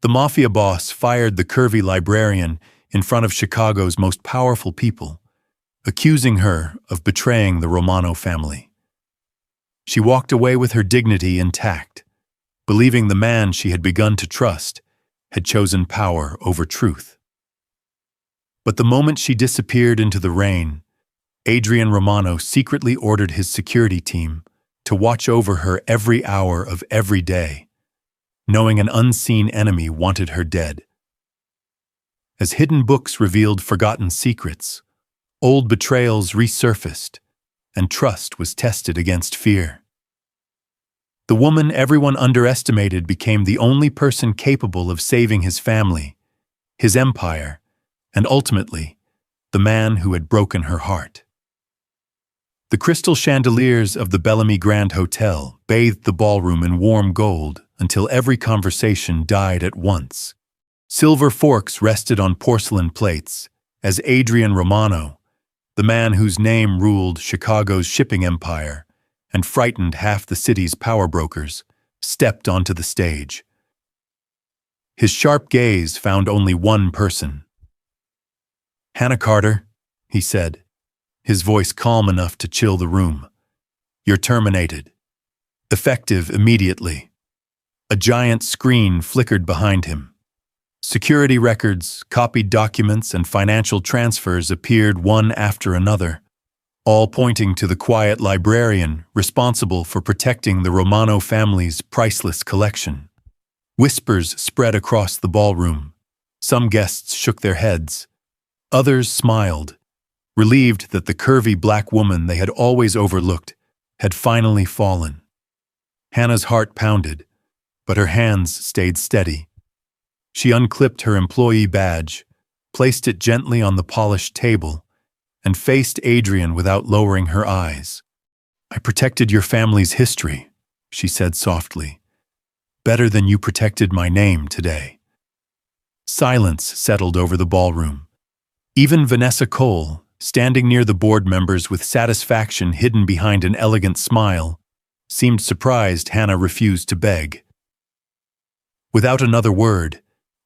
The Mafia boss fired the Curvy Librarian in front of Chicago's most powerful people, accusing her of betraying the Romano family. She walked away with her dignity intact, believing the man she had begun to trust had chosen power over truth. But the moment she disappeared into the rain, Adrian Romano secretly ordered his security team to watch over her every hour of every day, knowing an unseen enemy wanted her dead. As hidden books revealed forgotten secrets, old betrayals resurfaced, and trust was tested against fear. The woman everyone underestimated became the only person capable of saving his family, his empire, and ultimately, the man who had broken her heart. The crystal chandeliers of the Bellamy Grand Hotel bathed the ballroom in warm gold until every conversation died at once. Silver forks rested on porcelain plates as Adrian Romano, the man whose name ruled Chicago's shipping empire and frightened half the city's power brokers, stepped onto the stage. His sharp gaze found only one person. "Hannah Carter," he said, his voice calm enough to chill the room. "You're terminated. Effective immediately." A giant screen flickered behind him. Security records, copied documents, and financial transfers appeared one after another, all pointing to the quiet librarian responsible for protecting the Romano family's priceless collection. Whispers spread across the ballroom. Some guests shook their heads. Others smiled, relieved that the curvy black woman they had always overlooked had finally fallen. Hannah's heart pounded, but her hands stayed steady. She unclipped her employee badge, placed it gently on the polished table, and faced Adrian without lowering her eyes. "I protected your family's history," she said softly. "Better than you protected my name today." Silence settled over the ballroom. Even Vanessa Cole, standing near the board members with satisfaction hidden behind an elegant smile, seemed surprised Hannah refused to beg. Without another word,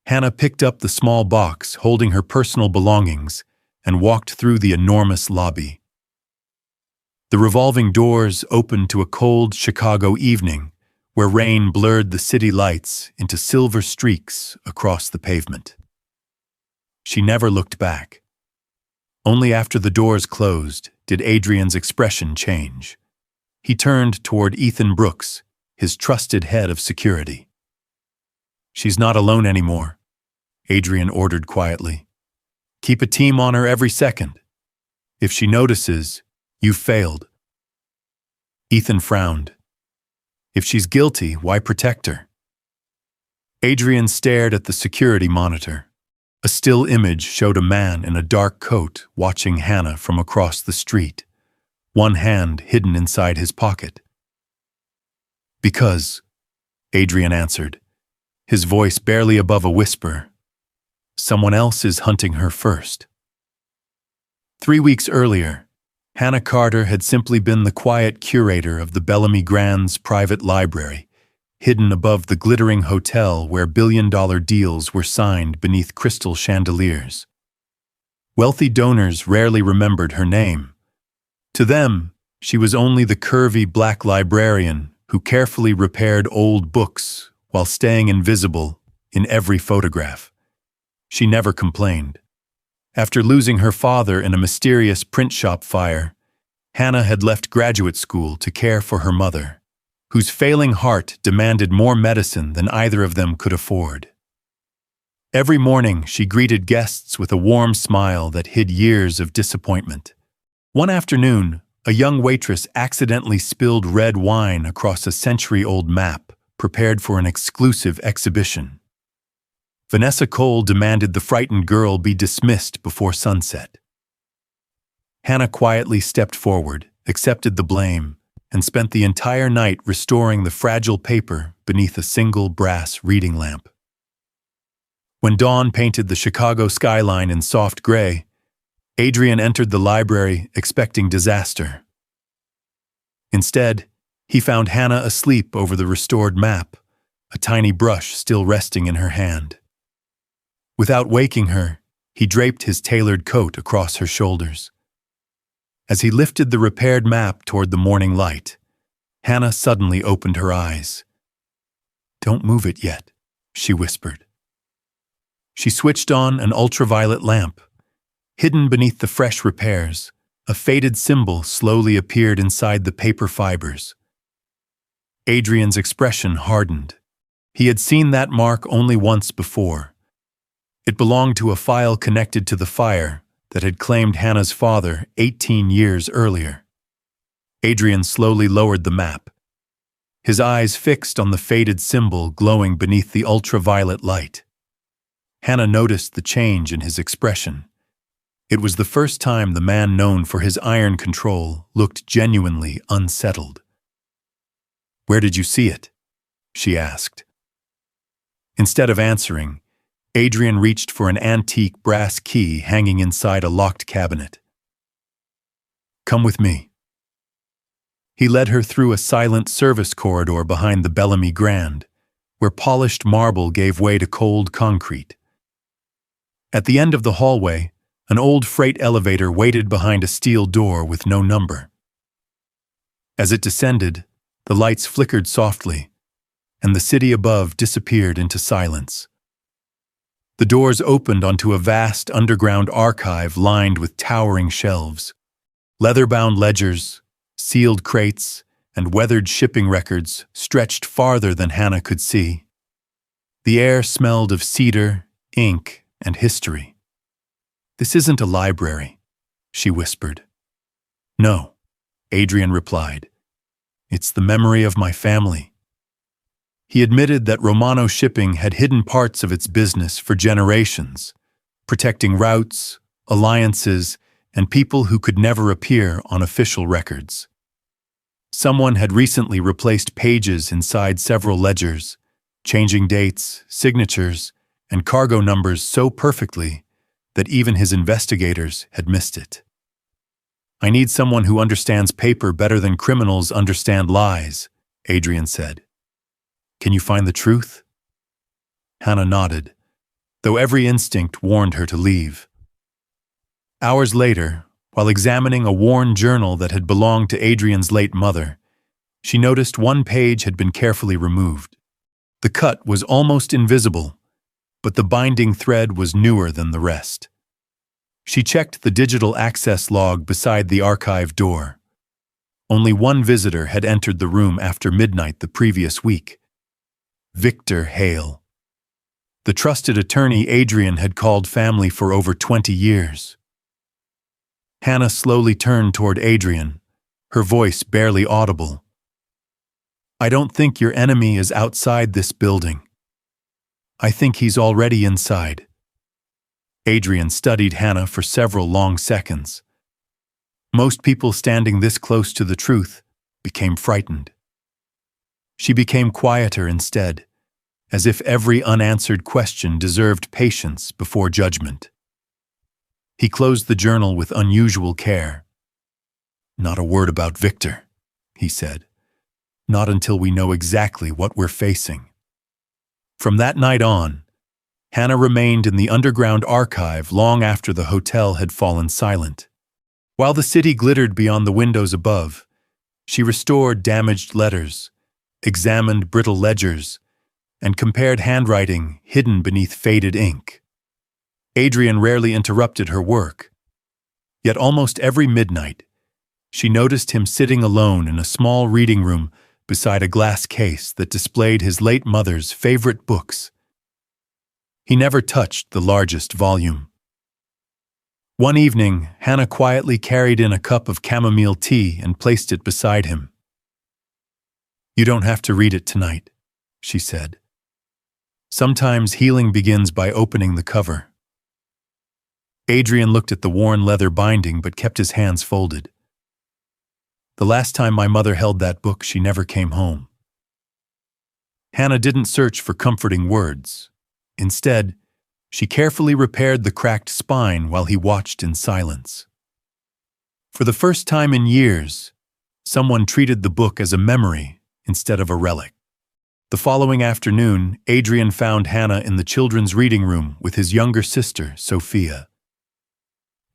Hannah picked up the small box holding her personal belongings and walked through the enormous lobby. The revolving doors opened to a cold Chicago evening where rain blurred the city lights into silver streaks across the pavement. She never looked back. Only after the doors closed did Adrian's expression change. He turned toward Ethan Brooks, his trusted head of security. "She's not alone anymore," Adrian ordered quietly. "Keep a team on her every second. If she notices, you've failed." Ethan frowned. "If she's guilty, why protect her?" Adrian stared at the security monitor. A still image showed a man in a dark coat watching Hannah from across the street, one hand hidden inside his pocket. "Because," Adrian answered, his voice barely above a whisper, "someone else is hunting her first." 3 weeks earlier, Hannah Carter had simply been the quiet curator of the Bellamy Grand's private library, hidden above the glittering hotel where billion-dollar deals were signed beneath crystal chandeliers. Wealthy donors rarely remembered her name. To them, she was only the curvy black librarian who carefully repaired old books while staying invisible in every photograph. She never complained. After losing her father in a mysterious print shop fire, Hannah had left graduate school to care for her mother, whose failing heart demanded more medicine than either of them could afford. Every morning, she greeted guests with a warm smile that hid years of disappointment. One afternoon, a young waitress accidentally spilled red wine across a century-old map prepared for an exclusive exhibition. Vanessa Cole demanded the frightened girl be dismissed before sunset. Hannah quietly stepped forward, accepted the blame, and spent the entire night restoring the fragile paper beneath a single brass reading lamp. When dawn painted the Chicago skyline in soft gray, Adrian entered the library expecting disaster. Instead, he found Hannah asleep over the restored map, a tiny brush still resting in her hand. Without waking her, he draped his tailored coat across her shoulders. As he lifted the repaired map toward the morning light, Hannah suddenly opened her eyes. "Don't move it yet," she whispered. She switched on an ultraviolet lamp. Hidden beneath the fresh repairs, a faded symbol slowly appeared inside the paper fibers. Adrian's expression hardened. He had seen that mark only once before. It belonged to a file connected to the fire that had claimed Hannah's father 18 years earlier. Adrian slowly lowered the map, his eyes fixed on the faded symbol glowing beneath the ultraviolet light. Hannah noticed the change in his expression. It was the first time the man known for his iron control looked genuinely unsettled. "Where did you see it?" she asked. Instead of answering, Adrian reached for an antique brass key hanging inside a locked cabinet. "Come with me." He led her through a silent service corridor behind the Bellamy Grand, where polished marble gave way to cold concrete. At the end of the hallway, an old freight elevator waited behind a steel door with no number. As it descended, the lights flickered softly, and the city above disappeared into silence. The doors opened onto a vast underground archive lined with towering shelves. Leather-bound ledgers, sealed crates, and weathered shipping records stretched farther than Hannah could see. The air smelled of cedar, ink, and history. "This isn't a library," she whispered. "No," Adrian replied. "It's the memory of my family." He admitted that Romano Shipping had hidden parts of its business for generations, protecting routes, alliances, and people who could never appear on official records. Someone had recently replaced pages inside several ledgers, changing dates, signatures, and cargo numbers so perfectly that even his investigators had missed it. "I need someone who understands paper better than criminals understand lies," Adrian said. "Can you find the truth?" Hannah nodded, though every instinct warned her to leave. Hours later, while examining a worn journal that had belonged to Adrian's late mother, she noticed one page had been carefully removed. The cut was almost invisible, but the binding thread was newer than the rest. She checked the digital access log beside the archive door. Only one visitor had entered the room after midnight the previous week: Victor Hale, the trusted attorney Adrian had called family for over 20 years. Hannah slowly turned toward Adrian, her voice barely audible. "I don't think your enemy is outside this building. I think he's already inside." Adrian studied Hannah for several long seconds. Most people standing this close to the truth became frightened. She became quieter instead, as if every unanswered question deserved patience before judgment. He closed the journal with unusual care. "Not a word about Victor," he said. "Not until we know exactly what we're facing." From that night on, Hannah remained in the underground archive long after the hotel had fallen silent. While the city glittered beyond the windows above, she restored damaged letters, examined brittle ledgers, and compared handwriting hidden beneath faded ink. Adrian rarely interrupted her work. Yet almost every midnight, she noticed him sitting alone in a small reading room beside a glass case that displayed his late mother's favorite books. He never touched the largest volume. One evening, Hannah quietly carried in a cup of chamomile tea and placed it beside him. "You don't have to read it tonight," she said. "Sometimes healing begins by opening the cover." Adrian looked at the worn leather binding but kept his hands folded. "The last time my mother held that book, she never came home." Hannah didn't search for comforting words. Instead, she carefully repaired the cracked spine while he watched in silence. For the first time in years, someone treated the book as a memory instead of a relic. The following afternoon, Adrian found Hannah in the children's reading room with his younger sister, Sophia.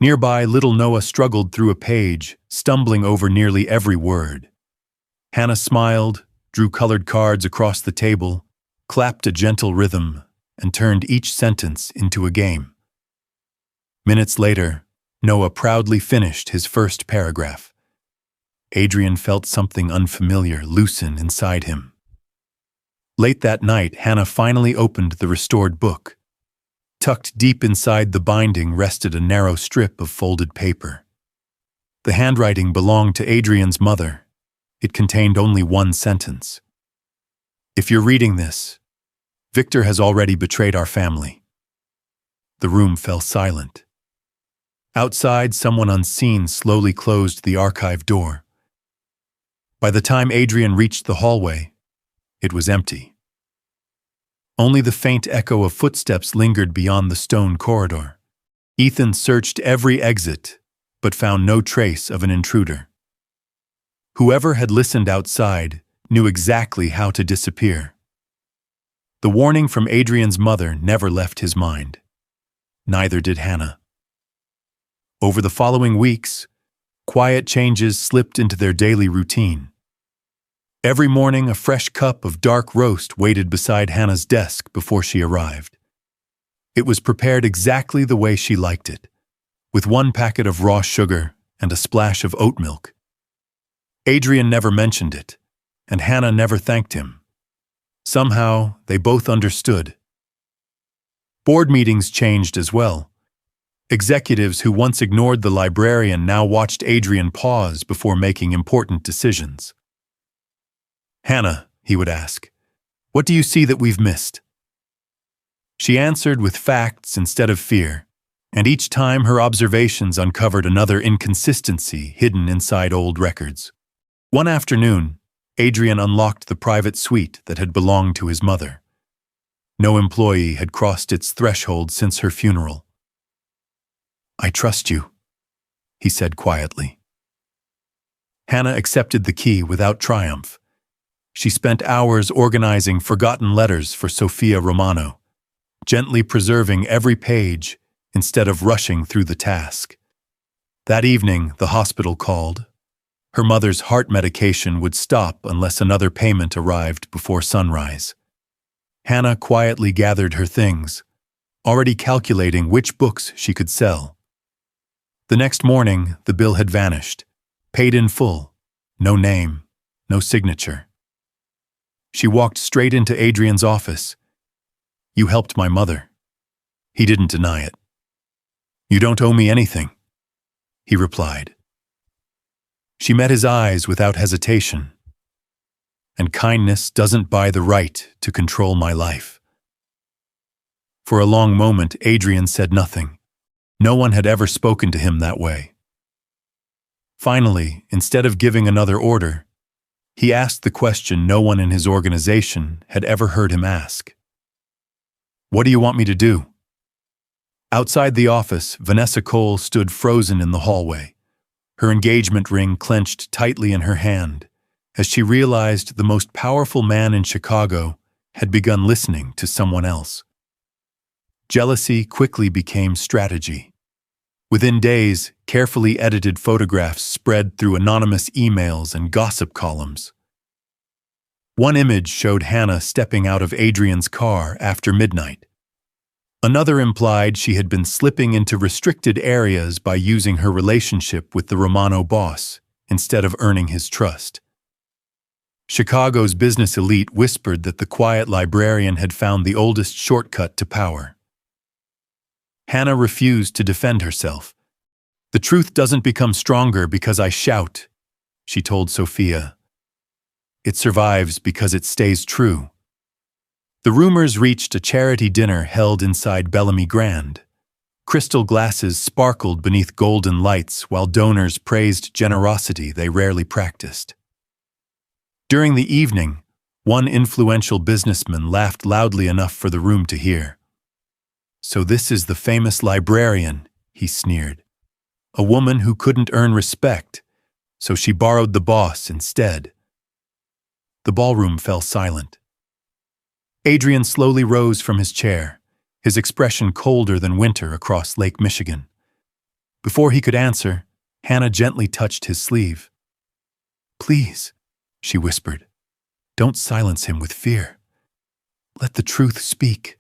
Nearby, little Noah struggled through a page, stumbling over nearly every word. Hannah smiled, drew colored cards across the table, clapped a gentle rhythm, and turned each sentence into a game. Minutes later, Noah proudly finished his first paragraph. Adrian felt something unfamiliar loosen inside him. Late that night, Hannah finally opened the restored book. Tucked deep inside the binding rested a narrow strip of folded paper. The handwriting belonged to Adrian's mother. It contained only one sentence. "If you're reading this, Victor has already betrayed our family." The room fell silent. Outside, someone unseen slowly closed the archive door. By the time Adrian reached the hallway, it was empty. Only the faint echo of footsteps lingered beyond the stone corridor. Ethan searched every exit, but found no trace of an intruder. Whoever had listened outside knew exactly how to disappear. The warning from Adrian's mother never left his mind. Neither did Hannah. Over the following weeks, quiet changes slipped into their daily routine. Every morning, a fresh cup of dark roast waited beside Hannah's desk before she arrived. It was prepared exactly the way she liked it, with one packet of raw sugar and a splash of oat milk. Adrian never mentioned it, and Hannah never thanked him. Somehow, they both understood. Board meetings changed as well. Executives who once ignored the librarian now watched Adrian pause before making important decisions. "Hannah," he would ask, "what do you see that we've missed?" She answered with facts instead of fear, and each time her observations uncovered another inconsistency hidden inside old records. One afternoon, Adrian unlocked the private suite that had belonged to his mother. No employee had crossed its threshold since her funeral. "I trust you," he said quietly. Hannah accepted the key without triumph. She spent hours organizing forgotten letters for Sophia Romano, gently preserving every page instead of rushing through the task. That evening, the hospital called. Her mother's heart medication would stop unless another payment arrived before sunrise. Hannah quietly gathered her things, already calculating which books she could sell. The next morning, the bill had vanished, paid in full, no name, no signature. She walked straight into Adrian's office. "You helped my mother." He didn't deny it. "You don't owe me anything," he replied. She met his eyes without hesitation. "And kindness doesn't buy the right to control my life." For a long moment, Adrian said nothing. No one had ever spoken to him that way. Finally, instead of giving another order, he asked the question no one in his organization had ever heard him ask. "What do you want me to do?" Outside the office, Vanessa Cole stood frozen in the hallway, her engagement ring clenched tightly in her hand, as she realized the most powerful man in Chicago had begun listening to someone else. Jealousy quickly became strategy. Within days, carefully edited photographs spread through anonymous emails and gossip columns. One image showed Hannah stepping out of Adrian's car after midnight. Another implied she had been slipping into restricted areas by using her relationship with the Romano boss instead of earning his trust. Chicago's business elite whispered that the quiet librarian had found the oldest shortcut to power. Hannah refused to defend herself. "The truth doesn't become stronger because I shout," she told Sophia. "It survives because it stays true." The rumors reached a charity dinner held inside Bellamy Grand. Crystal glasses sparkled beneath golden lights while donors praised generosity they rarely practiced. During the evening, one influential businessman laughed loudly enough for the room to hear. "So this is the famous librarian," he sneered. "A woman who couldn't earn respect, so she borrowed the boss instead." The ballroom fell silent. Adrian slowly rose from his chair, his expression colder than winter across Lake Michigan. Before he could answer, Hannah gently touched his sleeve. "Please," she whispered, "don't silence him with fear. Let the truth speak."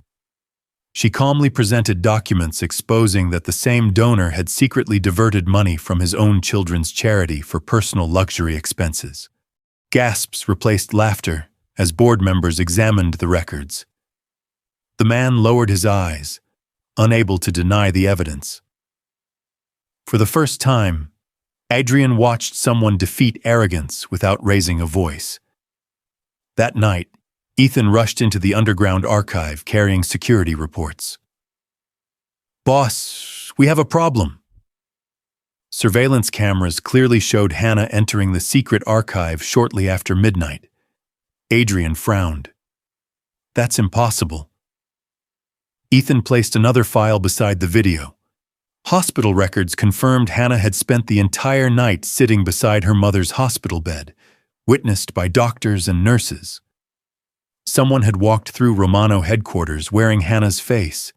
She calmly presented documents exposing that the same donor had secretly diverted money from his own children's charity for personal luxury expenses. Gasps replaced laughter as board members examined the records. The man lowered his eyes, unable to deny the evidence. For the first time, Adrian watched someone defeat arrogance without raising a voice. That night, Ethan rushed into the underground archive carrying security reports. "Boss, we have a problem." Surveillance cameras clearly showed Hannah entering the secret archive shortly after midnight. Adrian frowned. "That's impossible." Ethan placed another file beside the video. Hospital records confirmed Hannah had spent the entire night sitting beside her mother's hospital bed, witnessed by doctors and nurses. Someone had walked through Romano headquarters wearing Hannah's face,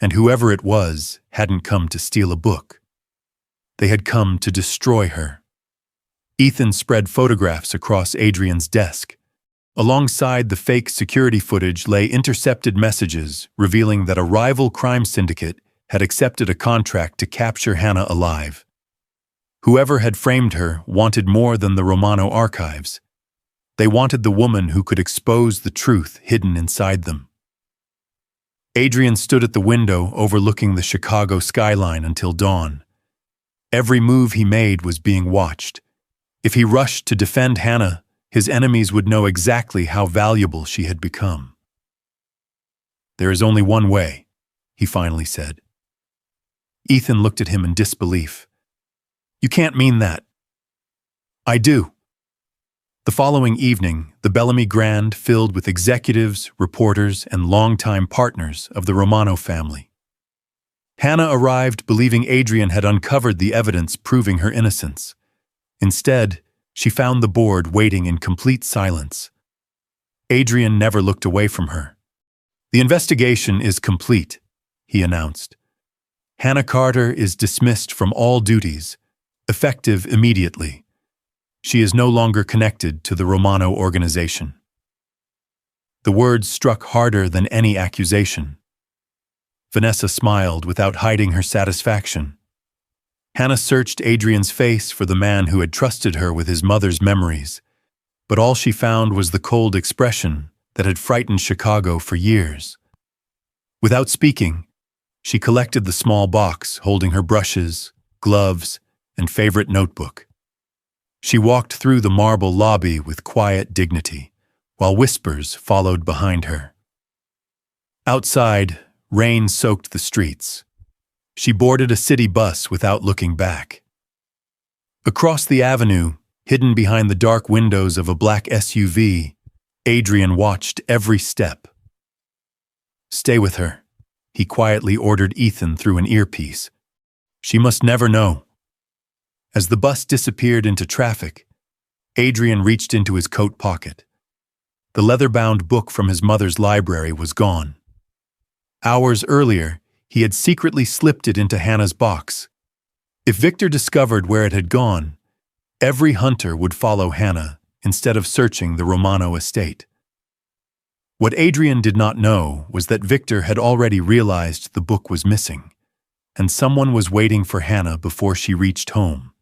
and whoever it was hadn't come to steal a book. They had come to destroy her. Ethan spread photographs across Adrian's desk. Alongside the fake security footage lay intercepted messages revealing that a rival crime syndicate had accepted a contract to capture Hannah alive. Whoever had framed her wanted more than the Romano archives. They wanted the woman who could expose the truth hidden inside them. Adrian stood at the window overlooking the Chicago skyline until dawn. Every move he made was being watched. If he rushed to defend Hannah, his enemies would know exactly how valuable she had become. "There is only one way," he finally said. Ethan looked at him in disbelief. "You can't mean that." "I do." The following evening, the Bellamy Grand filled with executives, reporters, and longtime partners of the Romano family. Hannah arrived believing Adrian had uncovered the evidence proving her innocence. Instead, she found the board waiting in complete silence. Adrian never looked away from her. "The investigation is complete," he announced. "Hannah Carter is dismissed from all duties, effective immediately. She is no longer connected to the Romano organization." The words struck harder than any accusation. Vanessa smiled without hiding her satisfaction. Hannah searched Adrian's face for the man who had trusted her with his mother's memories, but all she found was the cold expression that had frightened Chicago for years. Without speaking, she collected the small box holding her brushes, gloves, and favorite notebook. She walked through the marble lobby with quiet dignity, while whispers followed behind her. Outside, rain soaked the streets. She boarded a city bus without looking back. Across the avenue, hidden behind the dark windows of a black SUV, Adrian watched every step. "Stay with her," he quietly ordered Ethan through an earpiece. "She must never know." As the bus disappeared into traffic, Adrian reached into his coat pocket. The leather-bound book from his mother's library was gone. Hours earlier, he had secretly slipped it into Hannah's box. If Victor discovered where it had gone, every hunter would follow Hannah instead of searching the Romano estate. What Adrian did not know was that Victor had already realized the book was missing, and someone was waiting for Hannah before she reached home.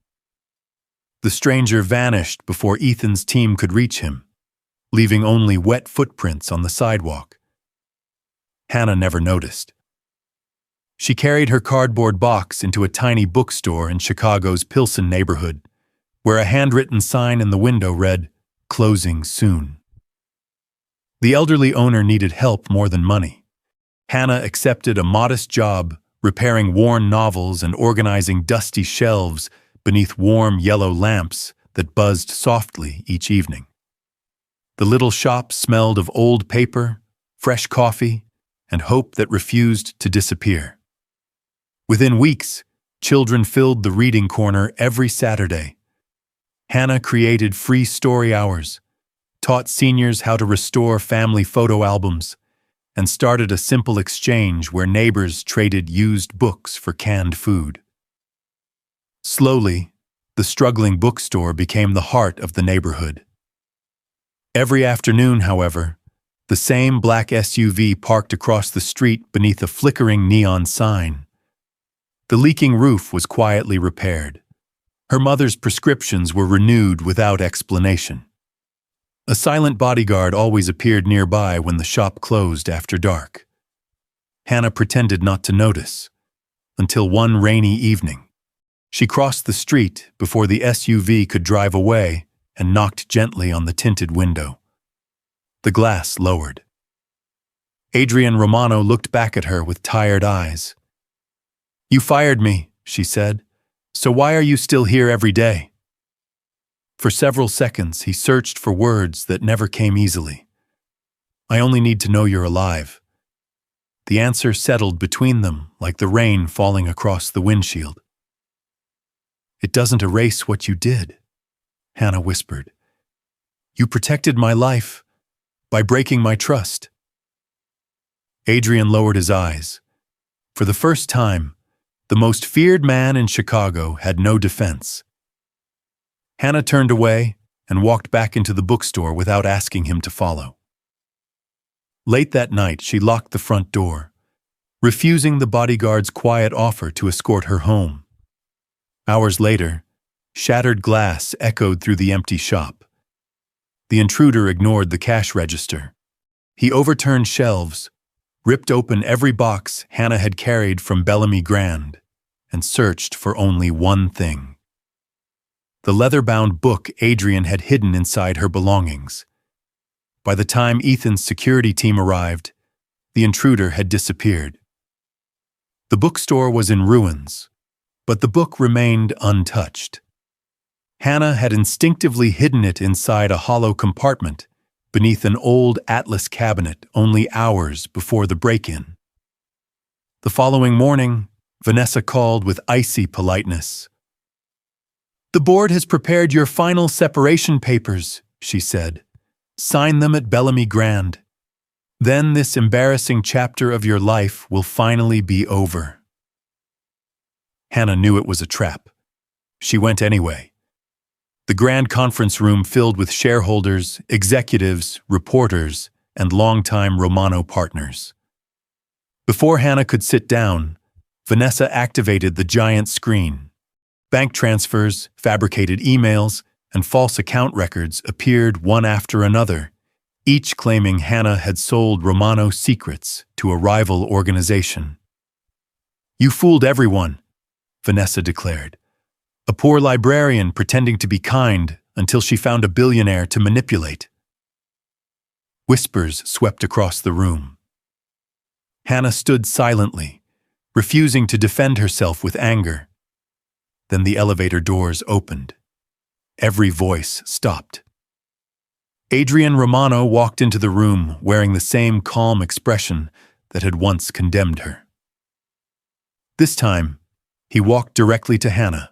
The stranger vanished before Ethan's team could reach him, leaving only wet footprints on the sidewalk. Hannah never noticed. She carried her cardboard box into a tiny bookstore in Chicago's Pilsen neighborhood, where a handwritten sign in the window read, "Closing soon." The elderly owner needed help more than money. Hannah accepted a modest job repairing worn novels and organizing dusty shelves beneath warm yellow lamps that buzzed softly each evening. The little shop smelled of old paper, fresh coffee, and hope that refused to disappear. Within weeks, children filled the reading corner every Saturday. Hannah created free story hours, taught seniors how to restore family photo albums, and started a simple exchange where neighbors traded used books for canned food. Slowly, the struggling bookstore became the heart of the neighborhood. Every afternoon, however, the same black SUV parked across the street beneath a flickering neon sign. The leaking roof was quietly repaired. Her mother's prescriptions were renewed without explanation. A silent bodyguard always appeared nearby when the shop closed after dark. Hannah pretended not to notice, until one rainy evening. She crossed the street before the SUV could drive away and knocked gently on the tinted window. The glass lowered. Adrian Romano looked back at her with tired eyes. "You fired me," she said, "so why are you still here every day?" For several seconds, he searched for words that never came easily. "I only need to know you're alive." The answer settled between them like the rain falling across the windshield. "It doesn't erase what you did," Hannah whispered. "You protected my life by breaking my trust." Adrian lowered his eyes. For the first time, the most feared man in Chicago had no defense. Hannah turned away and walked back into the bookstore without asking him to follow. Late that night, she locked the front door, refusing the bodyguard's quiet offer to escort her home. Hours later, shattered glass echoed through the empty shop. The intruder ignored the cash register. He overturned shelves, ripped open every box Hannah had carried from Bellamy Grand, and searched for only one thing: the leather-bound book Adrian had hidden inside her belongings. By the time Ethan's security team arrived, the intruder had disappeared. The bookstore was in ruins, but the book remained untouched. Hannah had instinctively hidden it inside a hollow compartment beneath an old atlas cabinet only hours before the break-in. The following morning, Vanessa called with icy politeness. "The board has prepared your final separation papers," she said. "Sign them at Bellamy Grand. Then this embarrassing chapter of your life will finally be over." Hannah knew it was a trap. She went anyway. The grand conference room filled with shareholders, executives, reporters, and longtime Romano partners. Before Hannah could sit down, Vanessa activated the giant screen. Bank transfers, fabricated emails, and false account records appeared one after another, each claiming Hannah had sold Romano secrets to a rival organization. "You fooled everyone," Vanessa declared. "A poor librarian pretending to be kind until she found a billionaire to manipulate." Whispers swept across the room. Hannah stood silently, refusing to defend herself with anger. Then the elevator doors opened. Every voice stopped. Adrian Romano walked into the room wearing the same calm expression that had once condemned her. This time, he walked directly to Hannah.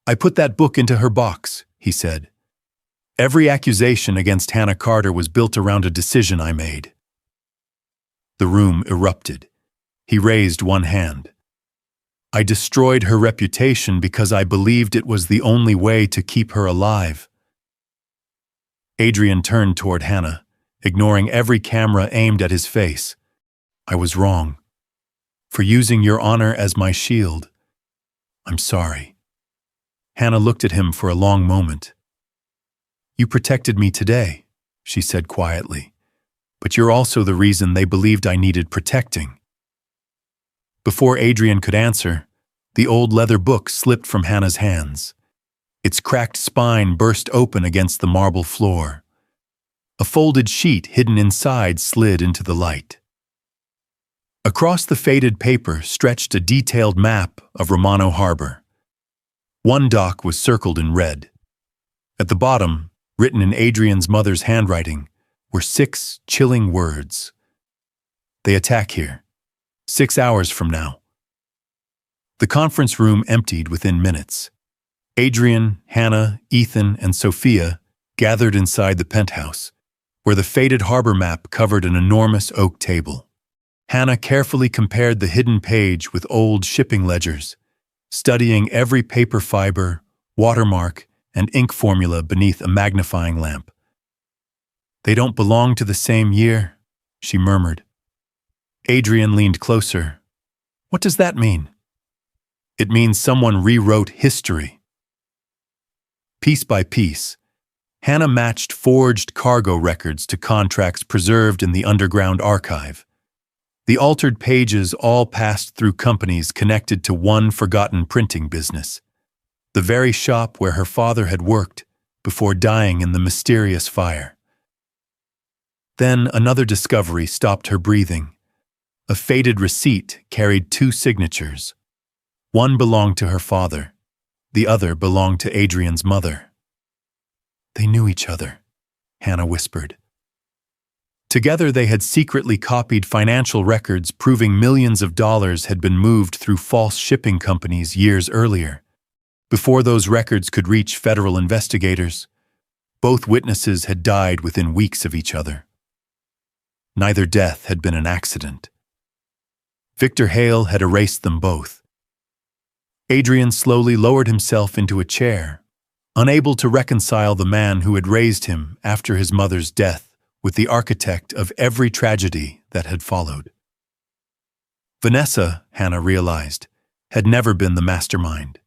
"I put that book into her box," he said. "Every accusation against Hannah Carter was built around a decision I made." The room erupted. He raised one hand. "I destroyed her reputation because I believed it was the only way to keep her alive." Adrian turned toward Hannah, ignoring every camera aimed at his face. "I was wrong. For using your honor as my shield. I'm sorry." Hannah looked at him for a long moment. "You protected me today," she said quietly, "but you're also the reason they believed I needed protecting." Before Adrian could answer, the old leather book slipped from Hannah's hands. Its cracked spine burst open against the marble floor. A folded sheet hidden inside slid into the light. Across the faded paper stretched a detailed map of Romano Harbor. One dock was circled in red. At the bottom, written in Adrian's mother's handwriting, were 6 chilling words. "They attack here. 6 hours from now." The conference room emptied within minutes. Adrian, Hannah, Ethan, and Sophia gathered inside the penthouse, where the faded harbor map covered an enormous oak table. Hannah carefully compared the hidden page with old shipping ledgers, studying every paper fiber, watermark, and ink formula beneath a magnifying lamp. "They don't belong to the same year," she murmured. Adrian leaned closer. "What does that mean?" "It means someone rewrote history." Piece by piece, Hannah matched forged cargo records to contracts preserved in the underground archive. The altered pages all passed through companies connected to one forgotten printing business, the very shop where her father had worked before dying in the mysterious fire. Then another discovery stopped her breathing. A faded receipt carried 2 signatures. One belonged to her father, the other belonged to Adrian's mother. "They knew each other," Hannah whispered. Together they had secretly copied financial records proving millions of dollars had been moved through false shipping companies years earlier. Before those records could reach federal investigators, both witnesses had died within weeks of each other. Neither death had been an accident. Victor Hale had erased them both. Adrian slowly lowered himself into a chair, unable to reconcile the man who had raised him after his mother's death with the architect of every tragedy that had followed. Vanessa, Hannah realized, had never been the mastermind.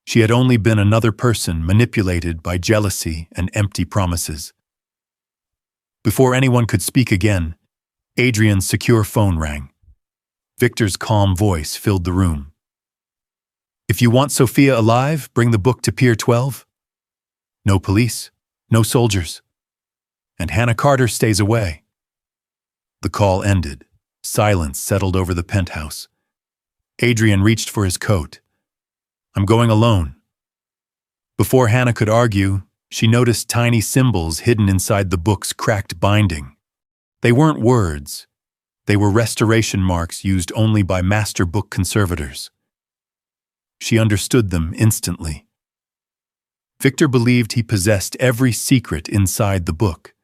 She had only been another person manipulated by jealousy and empty promises. Before anyone could speak again, Adrian's secure phone rang. Victor's calm voice filled the room. "If you want Sophia alive, bring the book to Pier 12. No police, no soldiers. And Hannah Carter stays away." The call ended. Silence settled over the penthouse. Adrian reached for his coat. "I'm going alone." Before Hannah could argue, she noticed tiny symbols hidden inside the book's cracked binding. They weren't words. They were restoration marks used only by master book conservators. She understood them instantly. Victor believed he possessed every secret inside the book.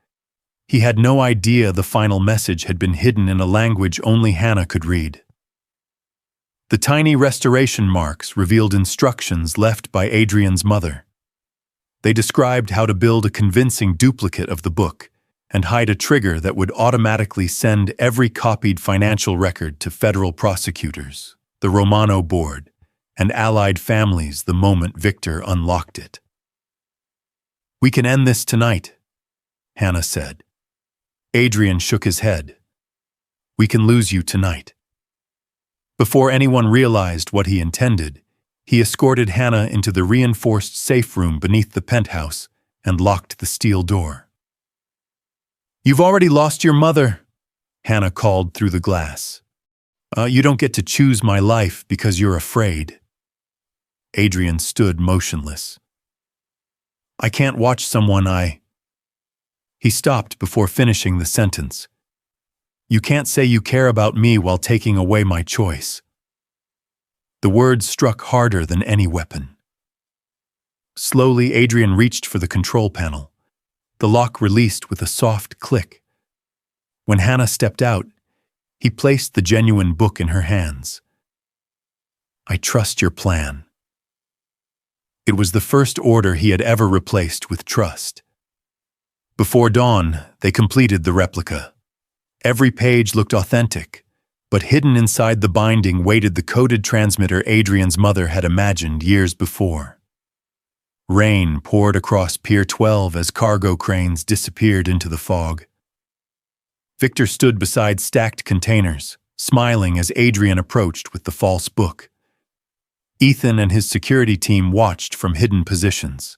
He had no idea the final message had been hidden in a language only Hannah could read. The tiny restoration marks revealed instructions left by Adrian's mother. They described how to build a convincing duplicate of the book and hide a trigger that would automatically send every copied financial record to federal prosecutors, the Romano board, and allied families the moment Victor unlocked it. "We can end this tonight," Hannah said. Adrian shook his head. "We can lose you tonight." Before anyone realized what he intended, he escorted Hannah into the reinforced safe room beneath the penthouse and locked the steel door. "You've already lost your mother," Hannah called through the glass. You don't get to choose my life because you're afraid." Adrian stood motionless. "I can't watch someone He stopped before finishing the sentence. "You can't say you care about me while taking away my choice." The words struck harder than any weapon. Slowly, Adrian reached for the control panel. The lock released with a soft click. When Hannah stepped out, he placed the genuine book in her hands. "I trust your plan." It was the first order he had ever replaced with trust. Before dawn, they completed the replica. Every page looked authentic, but hidden inside the binding waited the coded transmitter Adrian's mother had imagined years before. Rain poured across Pier 12 as cargo cranes disappeared into the fog. Victor stood beside stacked containers, smiling as Adrian approached with the false book. Ethan and his security team watched from hidden positions.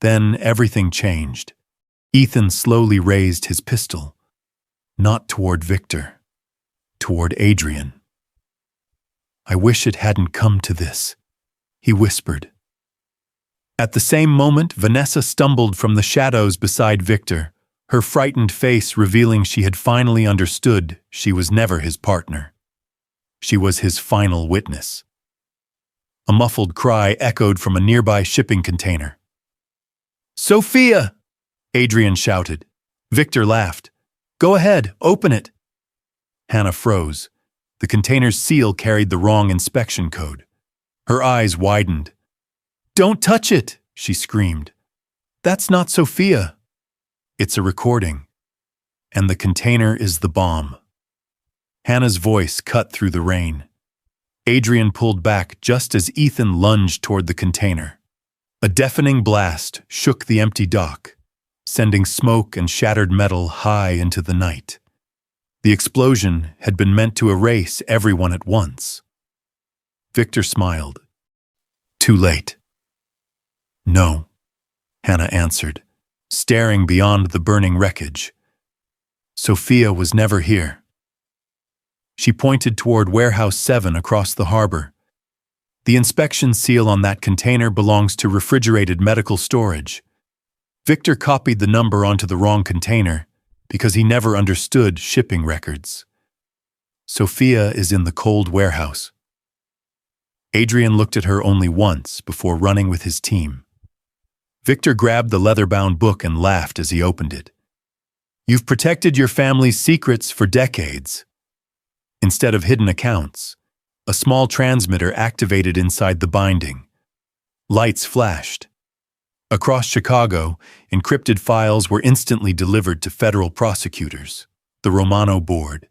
Then everything changed. Ethan slowly raised his pistol, not toward Victor, toward Adrian. "I wish it hadn't come to this," he whispered. At the same moment, Vanessa stumbled from the shadows beside Victor, her frightened face revealing she had finally understood she was never his partner. She was his final witness. A muffled cry echoed from a nearby shipping container. Sophia! Adrian shouted. Victor laughed. Go ahead, open it. Hannah froze. The container's seal carried the wrong inspection code. Her eyes widened. Don't touch it, she screamed. That's not Sophia. It's a recording. And the container is the bomb. Hannah's voice cut through the rain. Adrian pulled back just as Ethan lunged toward the container. A deafening blast shook the empty dock, sending smoke and shattered metal high into the night. The explosion had been meant to erase everyone at once. Victor smiled. Too late. No, Hannah answered, staring beyond the burning wreckage. Sophia was never here. She pointed toward Warehouse 7 across the harbor. The inspection seal on that container belongs to refrigerated medical storage. Victor copied the number onto the wrong container because he never understood shipping records. Sophia is in the cold warehouse. Adrian looked at her only once before running with his team. Victor grabbed the leather-bound book and laughed as he opened it. You've protected your family's secrets for decades. Instead of hidden accounts, a small transmitter activated inside the binding. Lights flashed. Across Chicago, encrypted files were instantly delivered to federal prosecutors, the Romano board,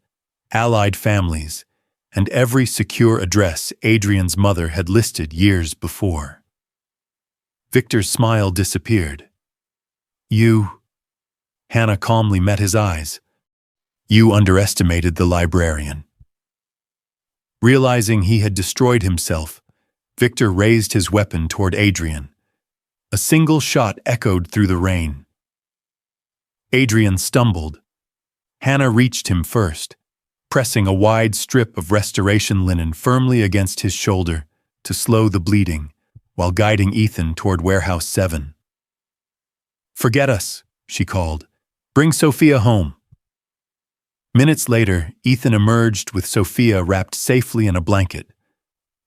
allied families, and every secure address Adrian's mother had listed years before. Victor's smile disappeared. You, Hannah calmly met his eyes. You underestimated the librarian. Realizing he had destroyed himself, Victor raised his weapon toward Adrian. A single shot echoed through the rain. Adrian stumbled. Hannah reached him first, pressing a wide strip of restoration linen firmly against his shoulder to slow the bleeding, while guiding Ethan toward Warehouse 7. Forget us, she called. Bring Sophia home. Minutes later, Ethan emerged with Sophia wrapped safely in a blanket.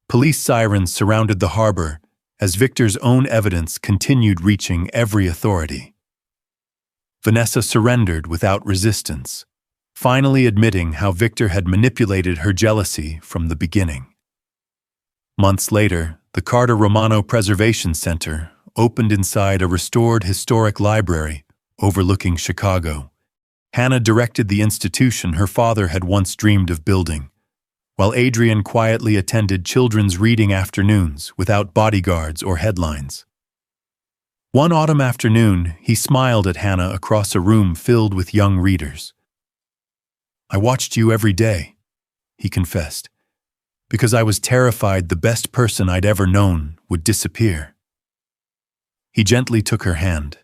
Police sirens surrounded the harbor as Victor's own evidence continued reaching every authority. Vanessa surrendered without resistance, finally admitting how Victor had manipulated her jealousy from the beginning. Months later, the Carter Romano Preservation Center opened inside a restored historic library overlooking Chicago. Hannah directed the institution her father had once dreamed of building, while Adrian quietly attended children's reading afternoons without bodyguards or headlines. One autumn afternoon, he smiled at Hannah across a room filled with young readers. I watched you every day, he confessed, because I was terrified the best person I'd ever known would disappear. He gently took her hand.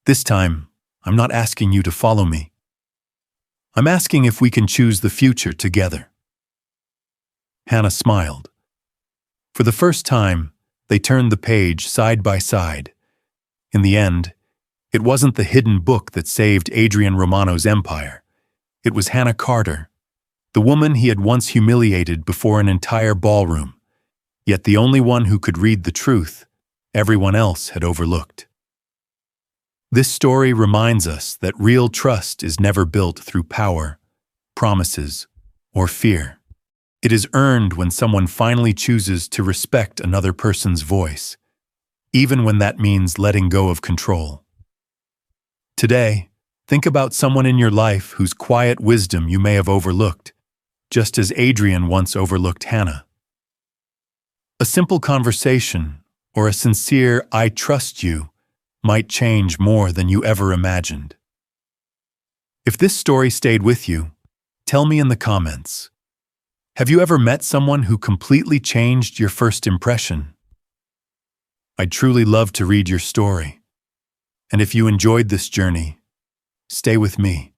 This time, I'm not asking you to follow me. I'm asking if we can choose the future together. Hannah smiled. For the first time, they turned the page side by side. In the end, it wasn't the hidden book that saved Adrian Romano's empire. It was Hannah Carter, the woman he had once humiliated before an entire ballroom, yet the only one who could read the truth everyone else had overlooked. This story reminds us that real trust is never built through power, promises, or fear. It is earned when someone finally chooses to respect another person's voice, even when that means letting go of control. Today, think about someone in your life whose quiet wisdom you may have overlooked, just as Adrian once overlooked Hannah. A simple conversation or a sincere "I trust you" might change more than you ever imagined. If this story stayed with you, tell me in the comments. Have you ever met someone who completely changed your first impression? I'd truly love to read your story. And if you enjoyed this journey, stay with me.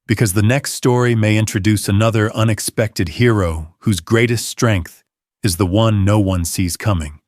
Because the next story may introduce another unexpected hero whose greatest strength is the one no one sees coming.